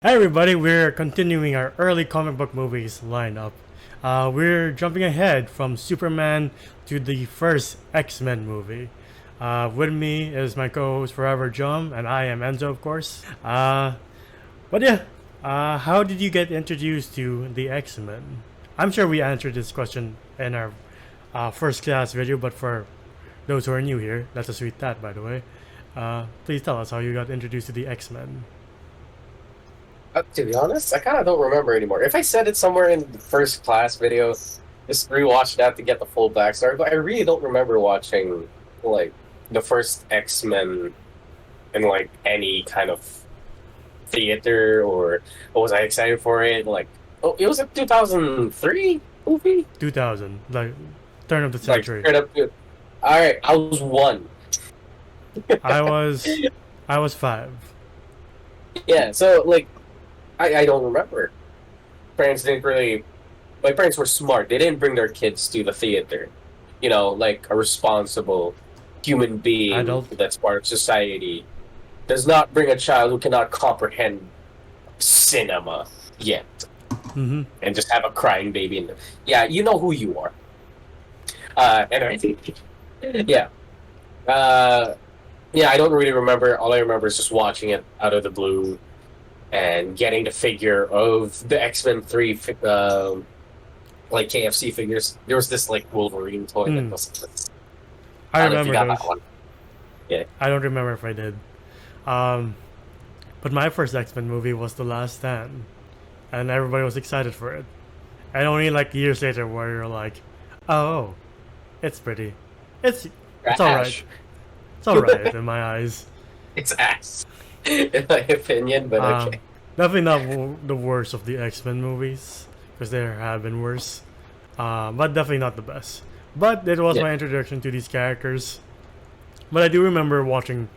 Hey everybody, we're continuing our early comic book movies lineup. We're jumping ahead from Superman to the first X-Men movie. With me is my co-host Forever Jum, and I am Enzo, of course. But yeah, how did you get introduced to the X-Men? I'm sure we answered this question in our first class video, but for those who are new here, that's a sweet that, by the way. Please tell us how you got introduced to the X-Men. To be honest, I kind of don't remember anymore. If I said it somewhere in the first class video, just rewatch that to get the full backstory. But I really don't remember watching like the first X-Men in like any kind of theater or was I excited for it? Like, oh, it was a 2003 movie. 2000, like turn of the Like century. straight up. All right, I was one. I was I was 5. Yeah, so like I don't remember. Parents didn't really. My parents were smart. They didn't bring their kids to the theater. You know, like a responsible human being Adult. that's part of society does not bring a child who cannot comprehend cinema yet Mm-hmm. and just have a crying baby in them. Yeah, you know who you are. Anyway, yeah. Uh, yeah, I don't really remember. All I remember is just watching it out of the blue and getting the figure of the X-Men 3 like KFC figures. There was this like Wolverine toy that was. I I don't know if you remember got those. that one. Yeah. I don't remember if I did. Um, but my first X-Men movie was The Last Stand, and everybody was excited for it. And only like years later, where you're like, "Oh, it's pretty. It's all right. Trash. It's all right in my eyes." It's ass, in my opinion. But Um, okay. Definitely not the worst of the X-Men movies, because there have been worse. But definitely not the best. But it was Yeah. my introduction to these characters. But I do remember watching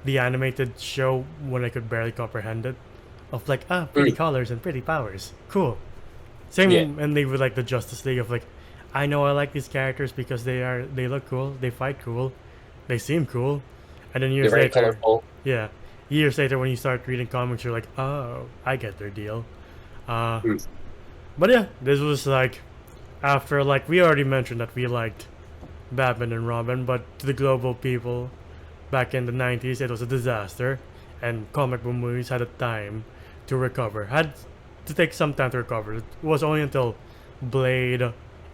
the animated show when I could barely comprehend it. Of like, pretty Mm. colors and pretty powers. Cool. Yeah. Same and they with like the Justice League of like, I know I like these characters because they look cool, they fight cool, they seem cool. And then They're years very later, colorful. yeah, years later when you start reading comics, you're like, oh, I get their deal. Uh, Mm. but yeah, this was like after like we already mentioned that we liked Batman and Robin, but to the global people back in the 90s, it was a disaster, and comic book movies had a time to recover. Had to take some time to recover. It was only until Blade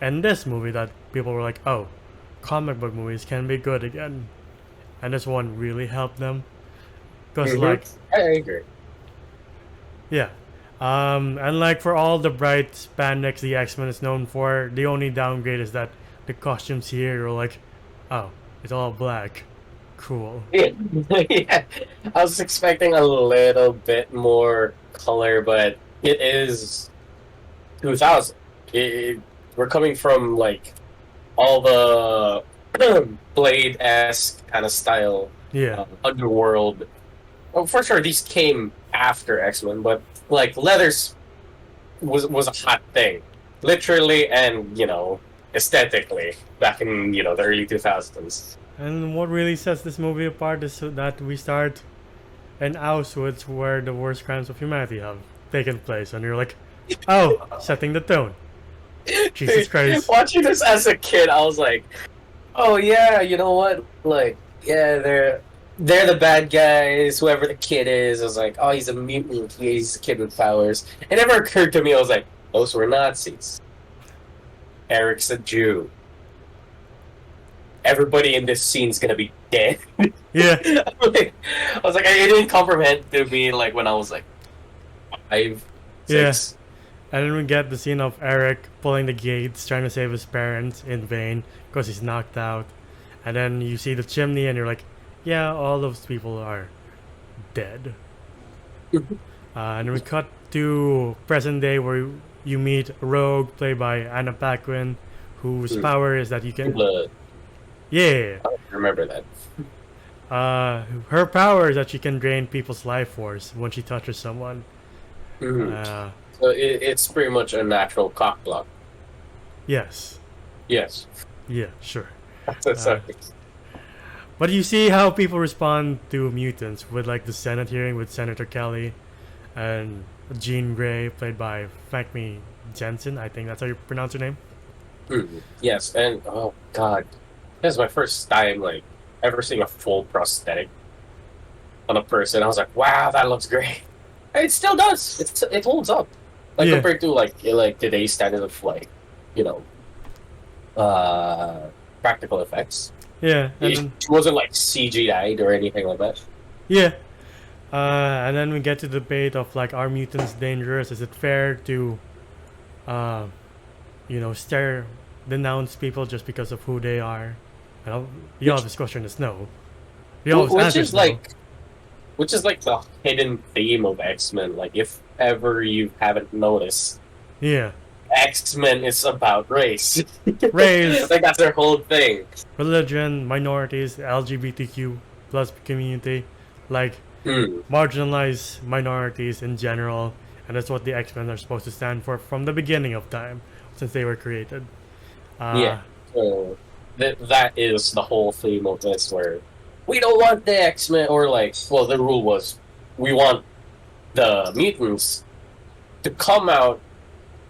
and this movie that people were like, oh, comic book movies can be good again. And this one really helped them. Because, Mm-hmm. like, I agree. yeah. And like for all the bright spandex the X-Men is known for, the only downgrade is that the costumes here are like, oh, it's all black. Cool. Yeah. Yeah. I was expecting a little bit more color, but it is 2000. We're coming from like all the Blade-esque kind of style Yeah. underworld. Well, for sure, these came after X-Men, but like leathers was a hot thing, literally and aesthetically back in the early 2000s. And what really sets this movie apart is that we start in Auschwitz, where the worst crimes of humanity have taken place, and you're like, oh, setting the tone. Jesus Christ. Watching this as a kid, I was like, oh yeah, you know what? Like, yeah, they're the bad guys. Whoever the kid is, I was like, oh, he's a mutant. He's a kid with powers. It never occurred to me. I was like, those were Nazis. Eric's a Jew. Everybody in this scene's gonna be dead. Yeah. I was like, I didn't comprehend to me like when I was like 5, Yeah. 6. And then we get the scene of Eric pulling the gates, trying to save his parents in vain because he's knocked out. And then you see the chimney, and you're like, yeah, all those people are dead. And we cut to present day where you meet Rogue, played by Anna Paquin, whose power is that you can. Blood. Yeah. I don't remember that. Her power is that she can drain people's life force when she touches someone. Mhm. Uh, So it's pretty much a natural cock block. yes. Yes. Yeah, sure. Sorry. But you see how people respond to mutants with like the Senate hearing with Senator Kelly, and Jean Grey, played by Frankie Jensen. I think that's how you pronounce her name. Yes, and oh god, this is my first time like ever seeing a full prosthetic on a person. I was like, wow, that looks great. And it still does. It holds up. Like Yeah. compared to like today's standard of like, you know, practical effects. Yeah, and It then wasn't like CGI'd or anything like that. yeah, and then we get to the debate of like, are mutants dangerous? Is it fair to, uh, denounce people just because of who they are? And the obvious question is no. The obvious Which answer is is no. like which is like the hidden theme of X-Men. Like if ever you haven't noticed, Yeah, X-Men is about race. race, Like that's their whole thing. religion, minorities, LGBTQ plus community, like Hmm. marginalized minorities in general, and that's what the X-Men are supposed to stand for from the beginning of time, since they were created. Yeah. Uh, So that is the whole theme of this, where we don't want the X-Men, or like, well, the rule was we want the mutants to come out,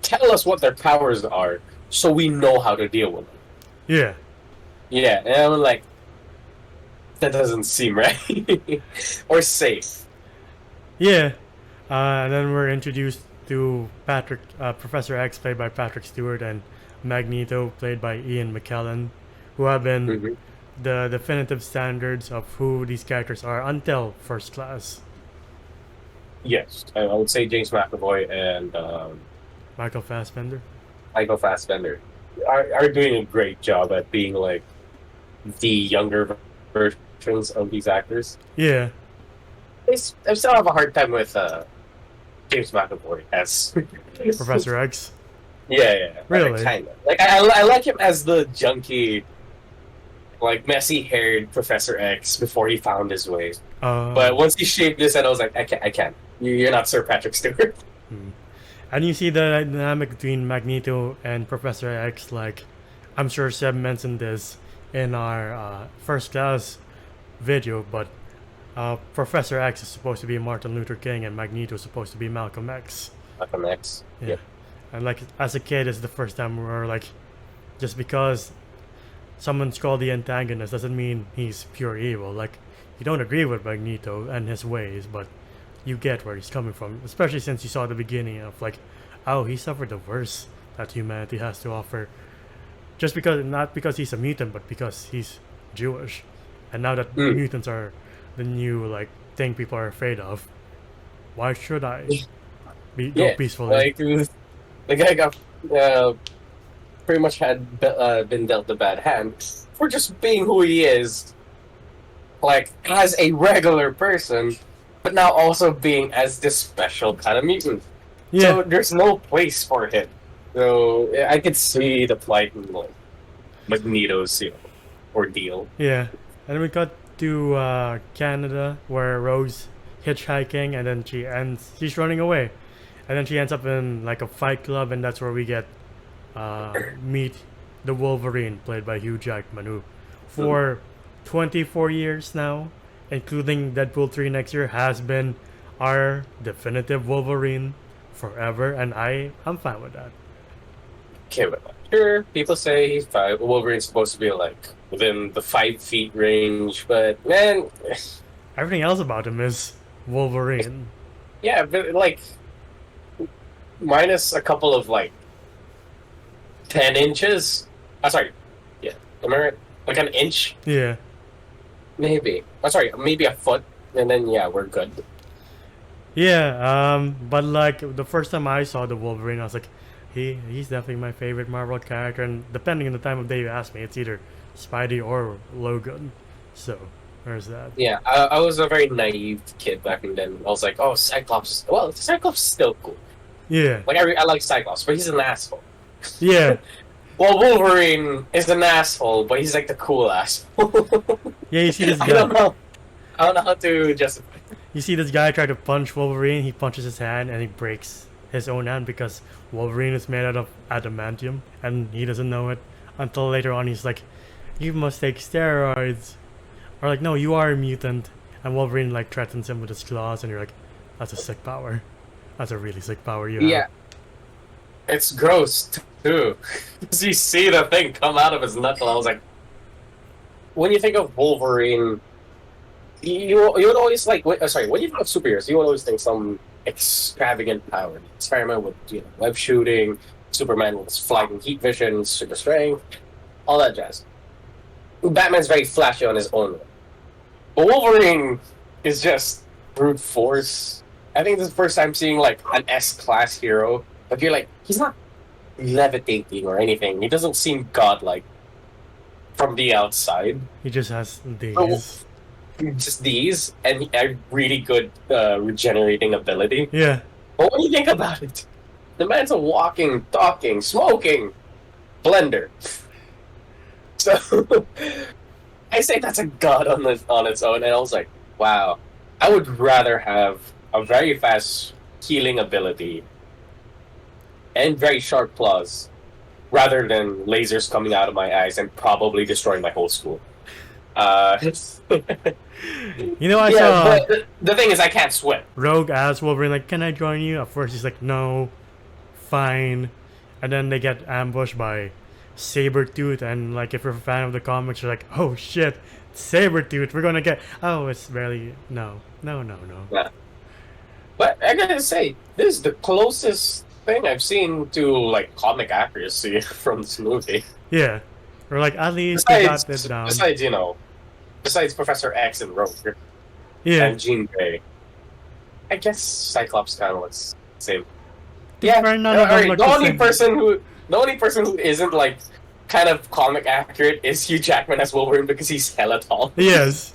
tell us what their powers are, so we know how to deal with them. yeah, Yeah, and I'm like, that doesn't seem right or safe. yeah. And then we're introduced to Professor X, played by Patrick Stewart, and Magneto, played by Ian McKellen, who have been Hmm. the definitive standards of who these characters are until First Class. Yes, I would say James McAvoy and Michael Fassbender. Michael Fassbender are doing a great job at being like the younger versions of these actors. Yeah, I still have a hard time with James McAvoy as Professor X. yeah, Really? kind of like I like him as the junky, like messy haired Professor X before he found his way. But once he shaved this, and I was like, I can't. You're not Sir Patrick Stewart. And you see the dynamic between Magneto and Professor X. Like, I'm sure Seb mentioned this in our First Class video, but Professor X is supposed to be Martin Luther King, and Magneto is supposed to be Malcolm X. Malcolm X. Yeah. Yep. And like, as a kid, it's the first time we were like, just because someone's called the antagonist doesn't mean he's pure evil. Like, you don't agree with Magneto and his ways, but you get where he's coming from. Especially since you saw the beginning of like, oh, he suffered the worst that humanity has to offer. Just because, not because he's a mutant, but because he's Jewish. And now that mutants are the new like thing people are afraid of, why should I go peacefully? Like the guy got pretty much had been dealt a bad hand for just being who he is, like as a regular person, but now also being as this special kind of mutant. Yeah. So there's no place for him. So I could see the plight in like Magneto's ordeal. Yeah, and then we got to Canada, where Rose hitchhiking, and then she's running away, and then she ends up in like a fight club, and that's where we get meet the Wolverine, played by Hugh Jackman, who for 24 years now, including Deadpool 3 next year, has been our definitive Wolverine forever, and I'm fine with that. Okay, but sure, people say he's Wolverine's supposed to be like within the 5 feet range, but man, Everything else about him is Wolverine. yeah, but like minus a couple of like 10 inches. I'm sorry, yeah, am I right? Like an inch, Yeah. maybe. I'm sorry, maybe a foot, and then yeah, we're good. Yeah, but like the first time I saw the Wolverine, I was like, he's definitely my favorite Marvel character, and depending on the time of day you ask me, it's either Spidey or Logan. So there's that. Yeah, I was a very naive kid back then. I was like, oh, Cyclops. Well, Cyclops is still cool. Yeah, Like I like Cyclops, but he's an asshole. yeah, Well, Wolverine is an asshole, but he's like the cool asshole. yeah. You see this I don't guy. know. I don't know how to justify. You see this guy try to punch Wolverine. He punches his hand and he breaks his own hand because Wolverine is made out of adamantium, and he doesn't know it until later on. He's like, "You must take steroids," or like, "No, you are a mutant." And Wolverine like threatens him with his claws, and you're like, "That's a sick power." That's a really sick power you Yeah, have. it's gross too. Because you see the thing come out of his knuckle. I was like, when you think of Wolverine, you would always like. Sorry, when you think of superheroes, you would always think some extravagant power. Spider-Man with web shooting, Superman with flying heat vision, super strength, all that jazz. Batman's very flashy on his own way. But Wolverine is just brute force. I think this is the first time seeing like an S-class hero. But you're like, he's not levitating or anything. He doesn't seem godlike from the outside. He just has Oh, these. just these, and a really good regenerating ability. Yeah. But when you think about it, the man's a walking, talking, smoking blender. So I say that's a god on its own, and I was like, wow, I would rather have a very fast healing ability and very sharp claws rather than lasers coming out of my eyes and probably destroying my whole school. You know, I Yeah, saw but the thing is, I can't swim. Rogue asked Wolverine, like, can I join you? At first, he's like, no, fine. And then they get ambushed by Sabretooth. And, like, if you're a fan of the comics, you're like, oh shit, Sabretooth, we're gonna get. Oh, it's barely. No. Yeah. But I gotta say, this is the closest thing I've seen to like comic accuracy from this movie. Yeah. Or, like, at least they got this down. Besides Professor X and Rogue Yeah. and Jean Grey, I guess Cyclops kind of looks the same. Fair, none of them Alright, look the the only same. person who isn't like kind of comic accurate is Hugh Jackman as Wolverine because he's hella tall. Yes.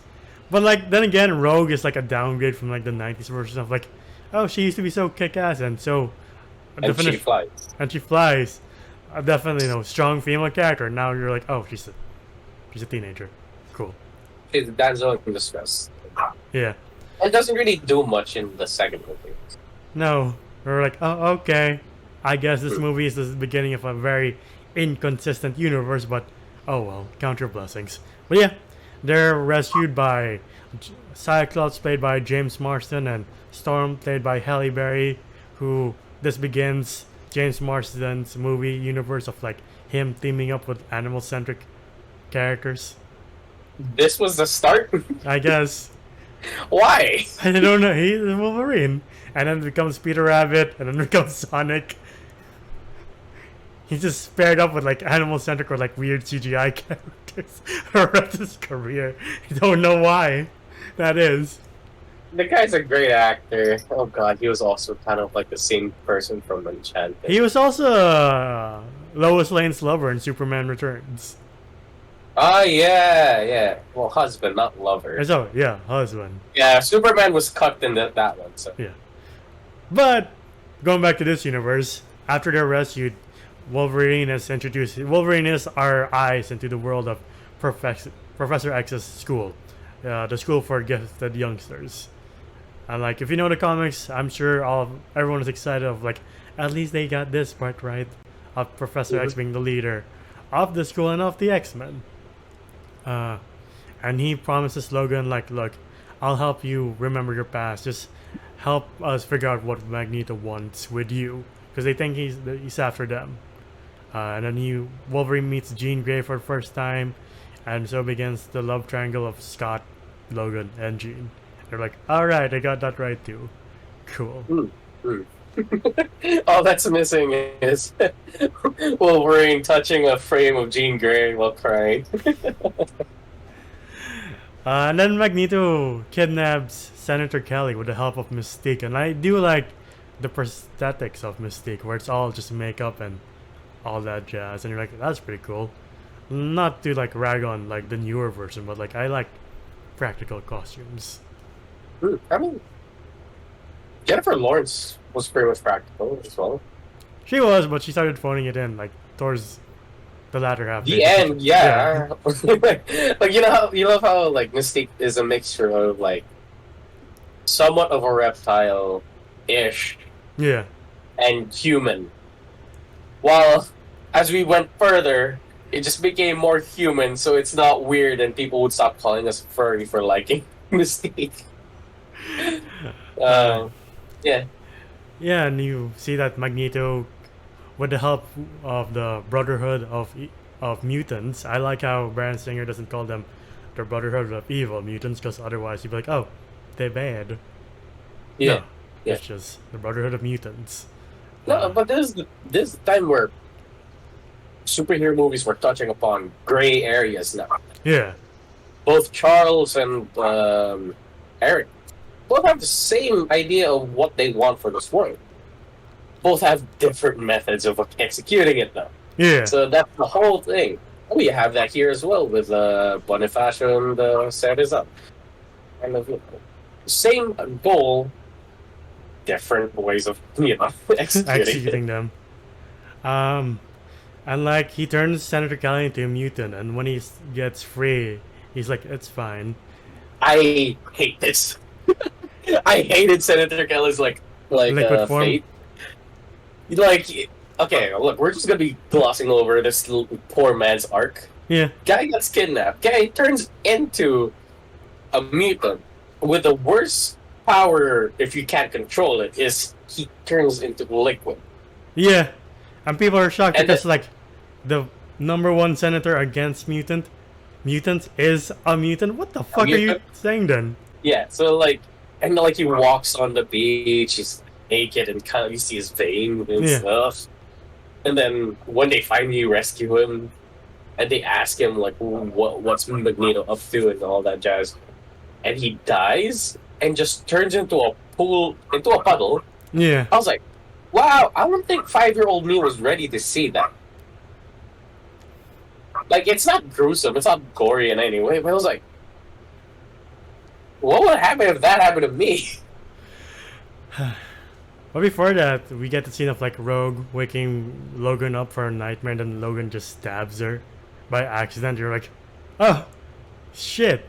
But, like, then again, Rogue is, like, a downgrade from, like, the 90s version of, like, oh, she used to be so kick-ass and so... And she flies. And she flies. Definitely, strong female character. Now you're like, oh, she's a teenager. Cool. She's a damsel in distress. Yeah. It doesn't really do much in the second movie. No. We're like, oh, okay. I guess this movie is the beginning of a very inconsistent universe, but oh well, count your blessings. But yeah, they're rescued by Cyclops, played by James Marsden, and Storm, played by Halle Berry, who this begins James Marsden's movie universe of like him teaming up with animal-centric characters. This was the start? I guess. Why? I don't know. He's Wolverine, and then becomes Peter Rabbit, and then becomes Sonic. He's just paired up with like animal-centric or like weird CGI characters throughout his career. I don't know why that is. The guy's a great actor. Oh god, he was also kind of like the same person from Enchanted. He was also Lois Lane's lover in Superman Returns. Oh yeah. Well, husband, not lover. So yeah, husband. Yeah, Superman was cut in that one. So Yeah. But going back to this universe, after they're rescued, Wolverine is introduced. Wolverine is our eyes into the world of Professor X's school, the school for gifted youngsters. And like, if you know the comics, I'm sure everyone is excited of like, at least they got this part right, of Professor X being the leader of the school and of the X-Men. And he promises Logan like, look, I'll help you remember your past. Just help us figure out what Magneto wants with you, because they think he's after them. And then Wolverine meets Jean Grey for the first time, and so begins the love triangle of Scott, Logan, and Jean. They're like, all right, I got that right too. Cool. all that's missing is Wolverine touching a frame of Jean Grey while crying. And then Magneto kidnaps Senator Kelly with the help of Mystique, and I do like the prosthetics of Mystique, where it's all just makeup and all that jazz, and you're like, that's pretty cool. Not to like rag on like the newer version, but like I like practical costumes. I mean, Jennifer Lawrence was pretty much practical as well. She was, but she started phoning it in like towards the latter half. The end, yeah. Like you know how like Mystique is a mixture of like somewhat of a reptile-ish Yeah. and human. While as we went further, it just became more human, so it's not weird, and people would stop calling us furry for liking Mystique. Yeah. Yeah, and you see that Magneto, with the help of the Brotherhood of Mutants. I like how Bryan Singer doesn't call them the Brotherhood of Evil Mutants, because otherwise you'd be like, oh, they're bad. Yeah, No, yeah. it's just the Brotherhood of Mutants. No, but this is the time where superhero movies were touching upon gray areas now. Yeah, Both Charles and Eric both have the same idea of what they want for this world. Both have different methods of executing it, though. yeah, So that's the whole thing. We have that here as well with Bonifacio and Cerizal. Kind of same goal, different ways of executing them. Um, and like he turns Senator Kelly into a mutant, and when he gets free, he's like, "It's fine." I hate this. I hated Senator Kelly's Liquid form. fate. Like, okay, look, we're just gonna be glossing over this poor man's arc. Yeah, Guy gets kidnapped. Guy turns into a mutant with the worst power, if you can't control it, is he turns into liquid. yeah, and people are shocked And because like the number one senator against mutants is a mutant. What the fuck are you mutant? saying then? Yeah, so like, and like he walks on the beach, he's naked, and kind of you see his vein and Yeah. stuff. And then when they finally rescue him, and they ask him like, what's Magneto up to and all that jazz, and he dies and just turns into a puddle. Yeah, I was like, wow, I don't think 5-year-old me was ready to see that. Like, it's not gruesome, it's not gory in any way, but I was like, what would happen if that happened to me? but before that, we get the scene of like Rogue waking Logan up for a nightmare, and then Logan just stabs her by accident. You're like, oh shit,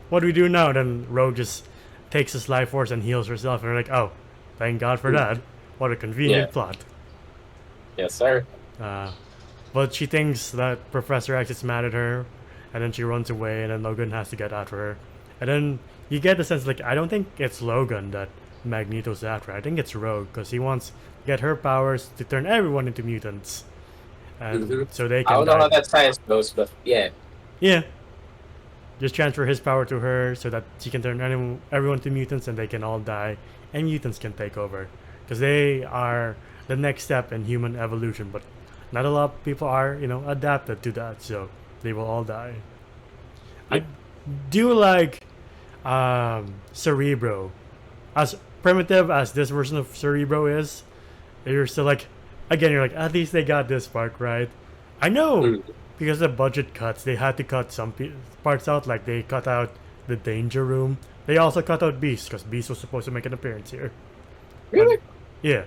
what do we do now? Then Rogue just takes his life force and heals herself, and you're like, oh, thank God for that. What a convenient Yeah. plot. Yes, sir. But she thinks that Professor X is mad at her, and then she runs away, and then Logan has to get after her. And then you get the sense, like, I don't think it's Logan that Magneto's after. I think it's Rogue, because he wants to get her powers to turn everyone into mutants. And Mhm. so they I can don't know how die. that science goes, but yeah. Yeah. Just transfer his power to her so that she can turn everyone to mutants, and they can all die, and mutants can take over. Because they are the next step in human evolution, but not a lot of people are, adapted to that, so they will all die. I do like Cerebro. As primitive as this version of Cerebro is, you're still like, again, you're like, at least they got this part right. I know, Mm. because of budget cuts, they had to cut some parts out, like they cut out the danger room. They also cut out Beast, because Beast was supposed to make an appearance here. Really? Yeah.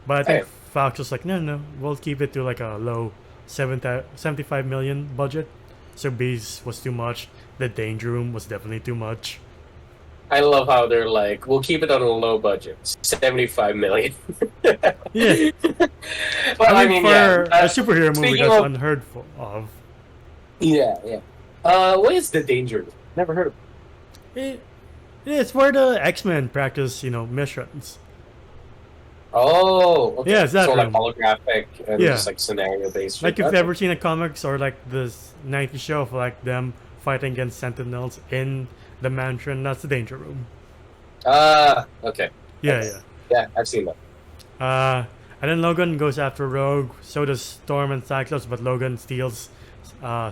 But I think Hey. Fox was like, no, we'll keep it to like a low 75 million budget. So Beast was too much. The danger room was definitely too much. I love how they're like, we'll keep it on a low budget, 75 million. Yeah. Well, I mean, for yeah. a superhero movie, speaking that's of- unheard of. Yeah. What is the danger? Never heard of it. It's where the X-Men practice, missions. Oh, okay. Yeah, it's that so like room. holographic and Yeah. just like scenario based. Like if you've ever seen a comics or like this 90s show of like them fighting against Sentinels in the mansion, that's the danger room. Okay. Yeah. Yeah, I've seen that. And then Logan goes after Rogue, so does Storm and Cyclops, but Logan steals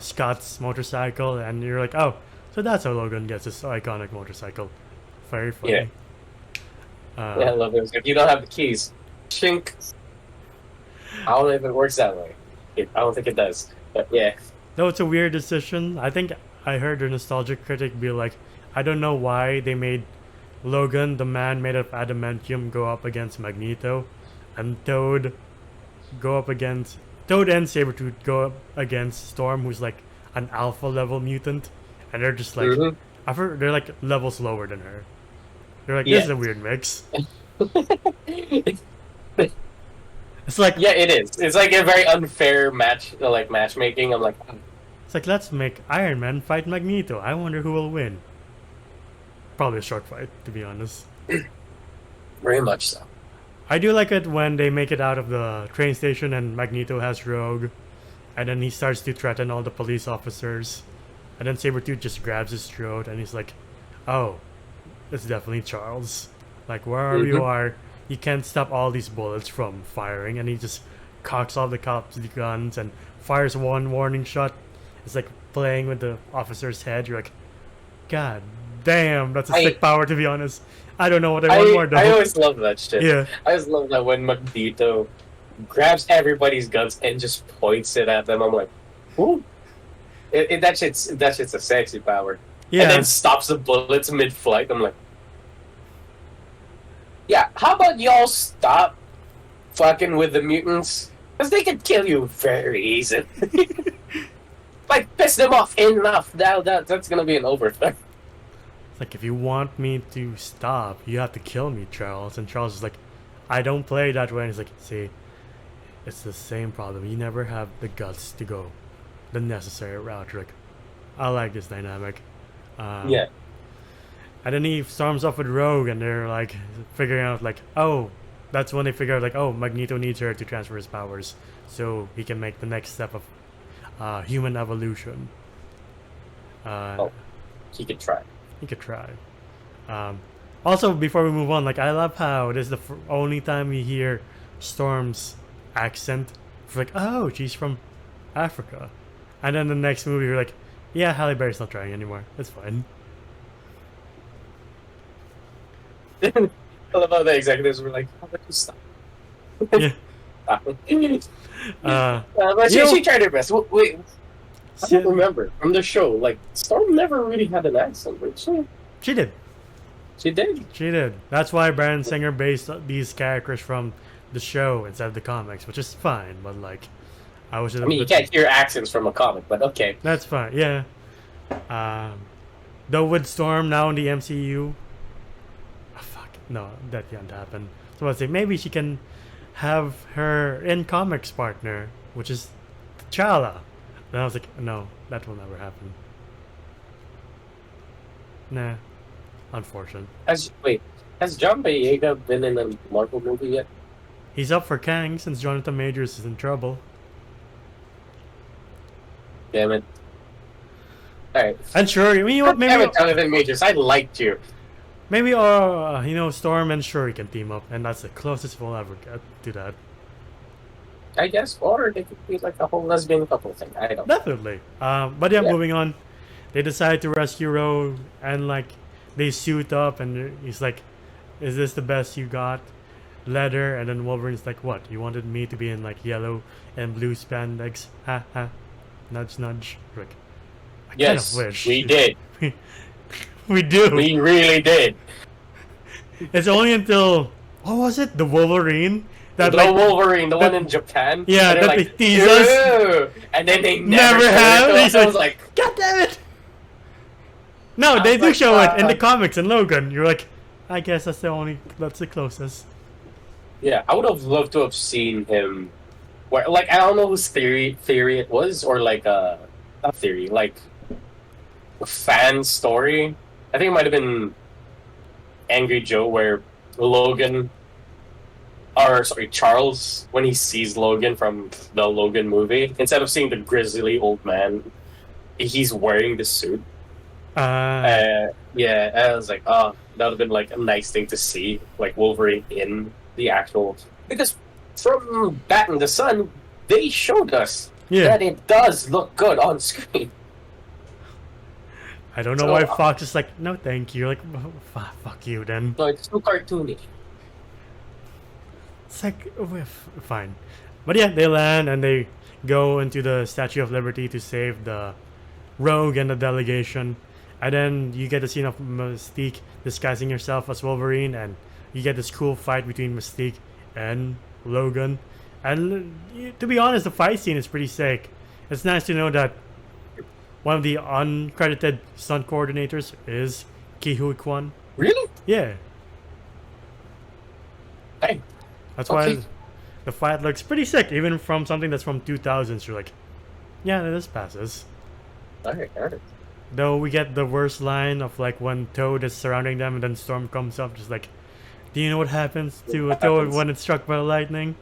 Scott's motorcycle, and you're like, oh, so that's how Logan gets his iconic motorcycle. Very funny. Yeah. Yeah, I love it. It's like, you don't have the keys. Chink. I don't know if it works that way. I don't think it does. But yeah. Though it's a weird decision. I think I heard a nostalgic critic be like, I don't know why they made Logan, the man made of adamantium, go up against Magneto, and Toad and Sabretooth go up against Storm, who's like an alpha level mutant, and they're just like, Mhm. I've heard they're like levels lower than her. They're like, Yeah. this is a weird mix. It's like, Yeah, it is. It's like a very unfair matchmaking. I'm like, it's like, let's make Iron Man fight Magneto. I wonder who will win. Probably a short fight, to be honest. very much so. I do like it when they make it out of the train station and Magneto has Rogue, and then he starts to threaten all the police officers, and then Sabretooth just grabs his throat and he's like, "Oh, it's definitely Charles. Like wherever you are, you can't stop all these bullets from firing," and he just cocks all the cops' guns and fires one warning shot. It's like playing with the officer's head. You're like, God damn, that's a sick power, to be honest. I don't know what I want more though. I always love that shit. Yeah. I always love that when Magneto grabs everybody's guns and just points it at them. I'm like, ooh. That shit's a sexy power. Yeah. And then stops the bullets mid-flight. I'm like, yeah, how about y'all stop fucking with the mutants? Because they can kill you very easily. Like, piss them off enough. That's gonna be an overthrow. It's like, if you want me to stop, you have to kill me, Charles. And Charles is like, I don't play that way. And he's like, see, it's the same problem. You never have the guts to go the necessary route. You're like, I like this dynamic. Yeah. And then he storms off with Rogue, and they're like figuring out like, oh, that's when they figure out like, oh, Magneto needs her to transfer his powers so he can make the next step of human evolution. He could try. He could try. Also, before we move on, like I love how this is the only time we hear Storm's accent. It's like, oh, she's from Africa, and then the next movie you're like, yeah, Halle Berry's not trying anymore. It's fine. I love how the executives were like, how about you stop? Yeah. But she tried her best. Wait, I don't remember from the show. Like, Storm never really had an accent, did she? She did. She did. She did. That's why Bryan Singer based these characters from the show instead of the comics, which is fine. But like, I mean, you can't hear accents from a comic, but okay. That's fine. Yeah. Though with Storm now in the MCU, no, that can't happen. So I say maybe she can have her in comics partner, which is T'Challa. And I was like, no, that will never happen. Nah, unfortunate. Has John Boyega been in a Marvel movie yet? He's up for Kang since Jonathan Majors is in trouble. Damn it. Alright. And sure, you know what? Maybe Jonathan Majors, I liked you. Maybe, Storm and Shuri can team up, and that's the closest we'll ever get to that. I guess, or they could be like a whole lesbian couple thing. I don't know. Definitely. But yeah, moving on. They decide to rescue Rogue, and like, they suit up, and he's like, is this the best you got? Leather, and then Wolverine's like, what? You wanted me to be in like yellow and blue spandex? Ha ha. Nudge nudge. Like, I kind of wish. We did. We do. We really did. It's only until, what was it? The Wolverine? The Wolverine, the one in Japan? Yeah, that like, they tease us. And then they never have. I was like, God damn it! No, they do show it in the comics in Logan. You're like, I guess that's the closest. Yeah, I would have loved to have seen him. Where, like, I don't know whose theory it was, or like not theory, like a fan story. I think it might have been Angry Joe, where Charles, when he sees Logan from the Logan movie, instead of seeing the grizzly old man, he's wearing the suit. Yeah, I was like, oh, that would have been like a nice thing to see, like Wolverine in the actual. Because from Bat in the Sun, they showed us that it does look good on screen. I don't know why Fox is like, no thank you. You're like, fuck you then. No, it's too cartoony. It's like, fine. But yeah, they land and they go into the Statue of Liberty to save the Rogue and the delegation. And then you get a scene of Mystique disguising herself as Wolverine, and you get this cool fight between Mystique and Logan. And to be honest, the fight scene is pretty sick. It's nice to know that one of the uncredited stunt coordinators is Ki-Hui Kwan. Really? Yeah. Hey. That's why the fight looks pretty sick, even from something that's from 2000s. You're like, yeah, this passes. Alright. Though we get the worst line of like when Toad is surrounding them and then Storm comes up, just like, Do you know what happens to a What toad happens? when it's struck by lightning?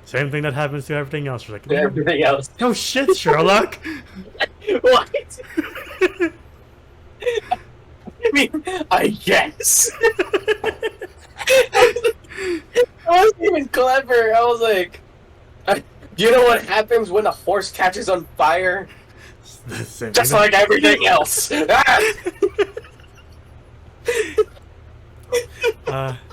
Same thing that happens to everything else. You're like, Everything else. no shit, Sherlock. What? I mean, I guess. I wasn't even clever. I was like, do you know what happens when a horse catches on fire? Just like everything else.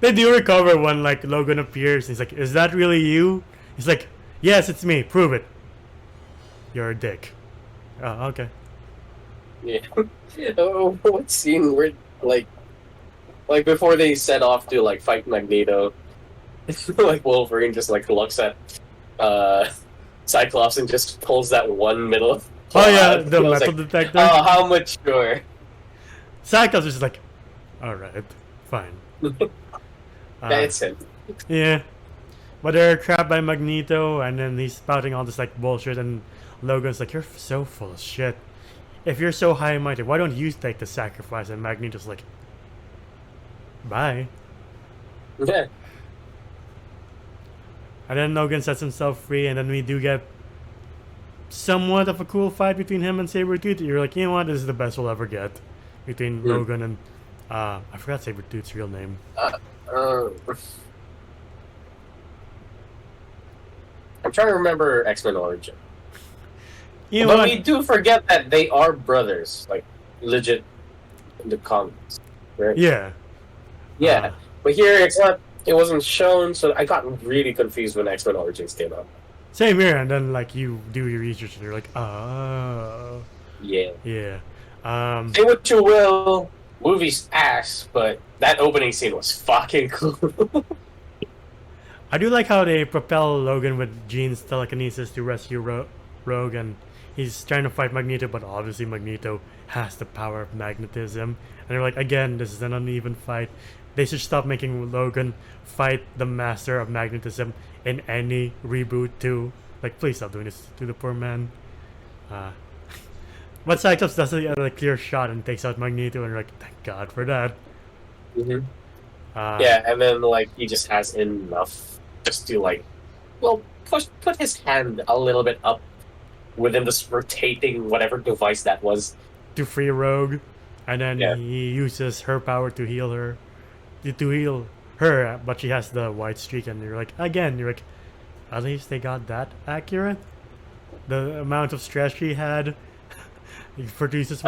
They do recover when like Logan appears. He's like, "Is that really you?" He's like, "Yes, it's me. Prove it." You're a dick. Oh, okay. Yeah. Oh, what scene where like before they set off to like fight Magneto, like Wolverine just like looks at Cyclops and just pulls that one middle. Oh yeah, the I was metal like, detector. oh, how mature. Cyclops is just like, all right, fine. Yeah, it's him. Yeah, but they're trapped by Magneto, and then he's spouting all this like bullshit, and Logan's like, "You're so full of shit. If you're so high-minded, why don't you take the sacrifice?" And Magneto's like, "Bye." Yeah. And then Logan sets himself free, and then we do get somewhat of a cool fight between him and Sabretooth. You're like, you know what, this is the best we'll ever get between Logan and I forgot Sabretooth's real name. I'm trying to remember X-Men Origin. You know But what? we do forget that they are brothers, like legit in the comics, right? Yeah. Yeah, but here it's not. It wasn't shown, so I got really confused when X-Men Origins came out. Same here, and then like you do your research and you're like, oh. Yeah. Yeah. Say what you will, movie's ass, but that opening scene was fucking cool. I do like how they propel Logan with Jean's telekinesis to rescue Rogue, and he's trying to fight Magneto, but obviously Magneto has the power of magnetism. And they're like, again, this is an uneven fight. They should stop making Logan fight the master of magnetism in any reboot too. Like, please stop doing this to the poor man. But Cyclops does a clear shot and takes out Magneto, and you're like, thank God for that. Mm-hmm. Yeah, and then like he just has enough just to like, well, put his hand a little bit up within this rotating whatever device that was to free Rogue, and then he uses her power to heal her, to heal her. But she has the white streak, and you're like, at least they got that accurate. The amount of stress she had, it produces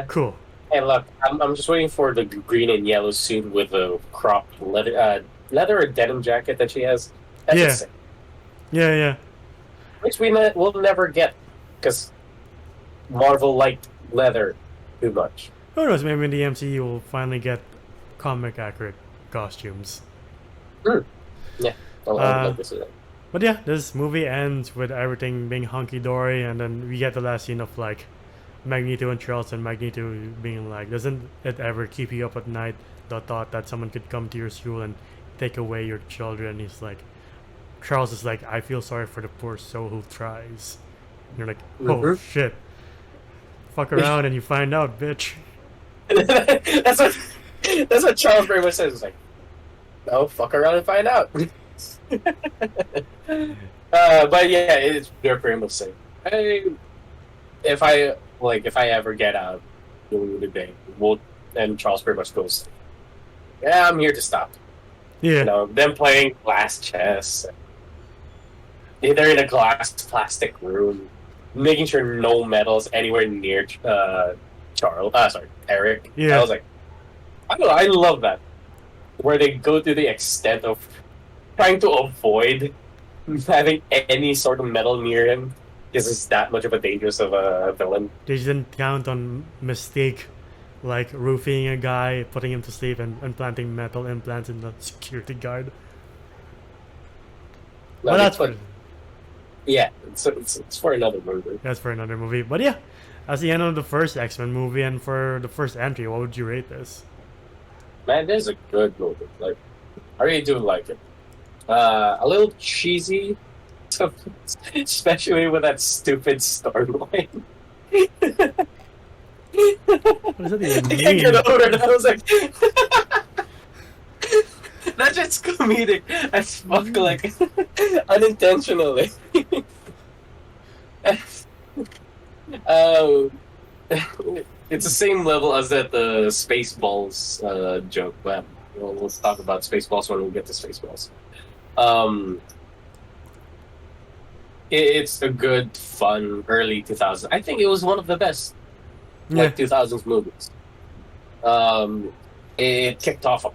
cool. Hey, look, I'm just waiting for the green and yellow suit with the cropped leather or denim jacket that she has. That's insane. Yeah. Which we'll never get, because Marvel liked leather too much. Who knows, maybe in the MCU we'll finally get comic accurate costumes. Yeah, I'd love to see that. But yeah, this movie ends with everything being hunky-dory, and then we get the last scene of like Magneto and Charles, and Magneto being like, doesn't it ever keep you up at night, the thought that someone could come to your school and take away your children? He's like, Charles is like, I feel sorry for the poor soul who tries. And you're like, oh shit. Fuck around and you find out, bitch. that's what Charles very much says. It's like, no, fuck around and find out. But yeah, they're pretty much the same. If I ever get out during the day, and Charles pretty much goes, yeah, I'm here to stop. Yeah. You know, them playing glass chess. They're in a glass plastic room, making sure no metal's anywhere near Eric. Yeah. I was like, I love that. Where they go to the extent of trying to avoid having any sort of metal near him, because it's that much of a dangerous of a villain. They didn't count on mistake, like roofing a guy, putting him to sleep, and implanting metal implants in the security guard. Well, that's for... Yeah, it's for another movie. That's for another movie. But yeah, that's the end of the first X-Men movie, and for the first entry, what would you rate this? Man, this is a good movie. Like, I really do like it. A little cheesy, especially with that stupid storyline. What does that even mean? I can't get over it. I was like, It's comedic as fuck, like unintentionally. um, it's the same level as that Spaceballs joke, but we'll talk about Spaceballs when we get to Spaceballs. It's a good, fun early 2000s. I think it was one of the best like 2000s movies. It kicked off a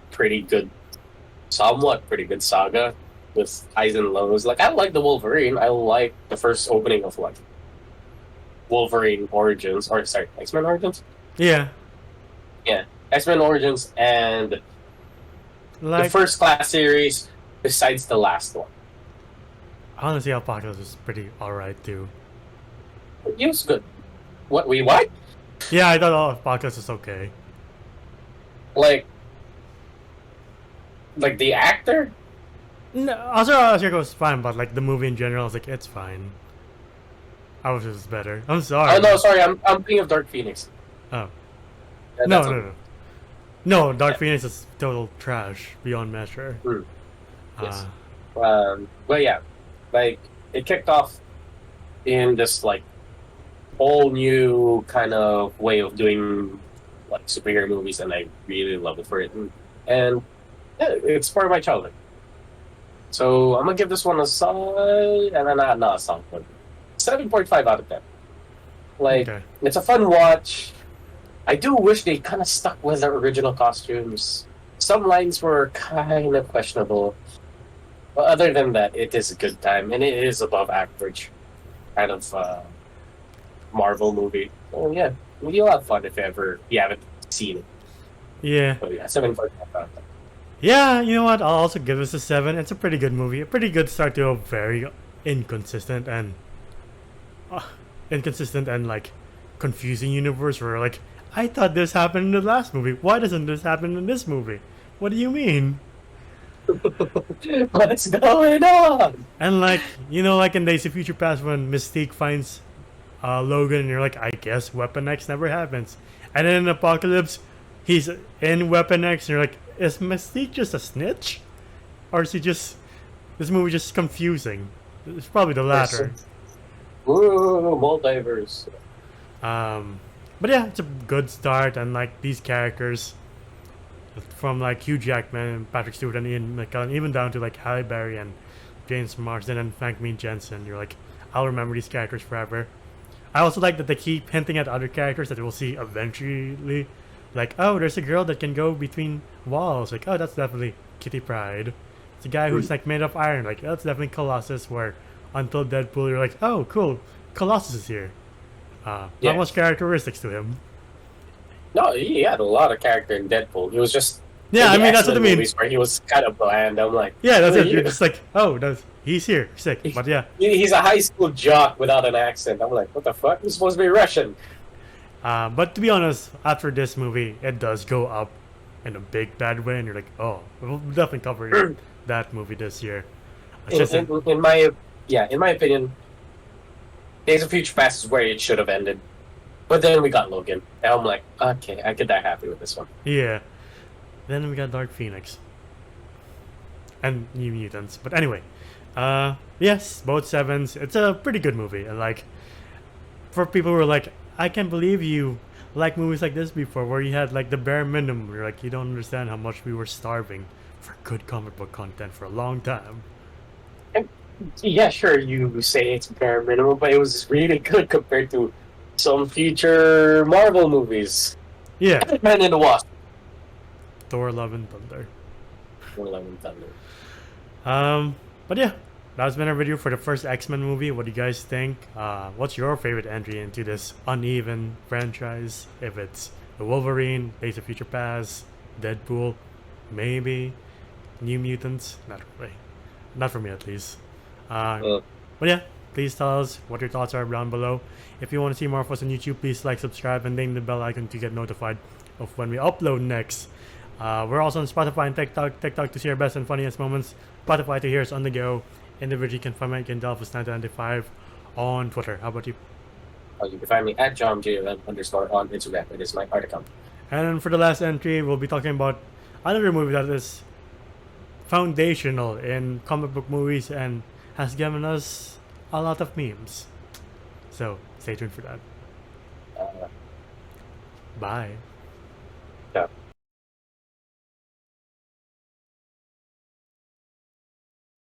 somewhat pretty good saga with highs and lows. Like I like the Wolverine. I like the first opening of like Wolverine Origins, or sorry, X-Men Origins. Yeah. Yeah, X-Men Origins and Like the First Class series. Besides the last one, honestly, Apocalypse was pretty alright too. it was good. What? Yeah, I thought Apocalypse was okay. Like the actor? No, Azura was fine, but like the movie in general, I was like, it's fine. I wish it was better. I'm sorry. Oh no, sorry, I'm thinking of Dark Phoenix. Oh. Yeah, No. No, Dark Phoenix is total trash beyond measure. Yes. But yeah, like it kicked off in this like whole new kind of way of doing like superhero movies, and I really love it for it. And yeah, it's part of my childhood. So I'm gonna give this one a solid, and not a solid, but 7.5 out of 10. Like It's a fun watch. I do wish they kind of stuck with their original costumes. Some lines were kind of questionable. But other than that, it is a good time, and it is above average kind of Marvel movie. Oh yeah, you'll have fun if you haven't seen it. Yeah. So yeah, 7.5 out of 10. Yeah, you know what? I'll also give this a 7. It's a pretty good movie. A pretty good start to a very inconsistent and like confusing universe where like I thought this happened in the last movie. Why doesn't this happen in this movie? What do you mean? What's going on? And like like in Days of Future Past when Mystique finds Logan, and you're like, I guess Weapon X never happens. And then in Apocalypse, he's in Weapon X, and you're like, is Mystique just a snitch, or is this movie just confusing? It's probably the latter. Ooh, multiverse. But yeah, it's a good start, and like these characters, from like Hugh Jackman and Patrick Stewart and Ian McKellen, even down to like Halle Berry and James Marsden and Frank Mean Jensen, you're like, I'll remember these characters forever. I also like that they keep hinting at other characters that we'll see eventually. Like, oh, there's a girl that can go between walls. Like, oh, that's definitely Kitty Pryde. It's a guy who's like made of iron. Like, that's definitely Colossus. Where until Deadpool, you're like, oh, cool, Colossus is here. Not much characteristics to him. No, he had a lot of character in Deadpool. He was just that's what I mean. Where he was kind of bland. I'm like, yeah, that's it. You're just like, oh, he's here, sick. But yeah, he's a high school jock without an accent. I'm like, what the fuck? He's supposed to be Russian. But to be honest, after this movie, it does go up in a big bad way, and you're like, oh, we'll definitely cover that movie this year. In my opinion, Days of Future Past is where it should have ended. But then we got Logan, and I'm like, okay, I could die happy with this one. Yeah. Then we got Dark Phoenix. And New Mutants. But anyway, yes, both 7s. It's a pretty good movie. And like, for people who are like, I can't believe you like movies like this before, where you had like the bare minimum. You're like, you don't understand how much we were starving for good comic book content for a long time. And, yeah, sure, you say it's bare minimum, but it was really good compared to some future Marvel movies. Yeah. Ant-Man and the Wasp. Thor: Love and Thunder. Thor: Love and Thunder. But yeah, that's been our video for the first X-Men movie. What do you guys think? What's your favorite entry into this uneven franchise? If it's the Wolverine, Days of Future Past, Deadpool, maybe New Mutants? Not really. Not for me, at least. But yeah, please tell us what your thoughts are down below. If you want to see more of us on YouTube, please like, subscribe, and ding the bell icon to get notified of when we upload next. We're also on Spotify and TikTok to see our best and funniest moments. Spotify to hear us on the go. Individually, you can find me at Delphus995 on Twitter. How about you? You can find me at JohnJ__ on Instagram. It is my art account. And for the last entry, we'll be talking about another movie that is foundational in comic book movies and has given us a lot of memes. So stay tuned for that. Uh, Bye.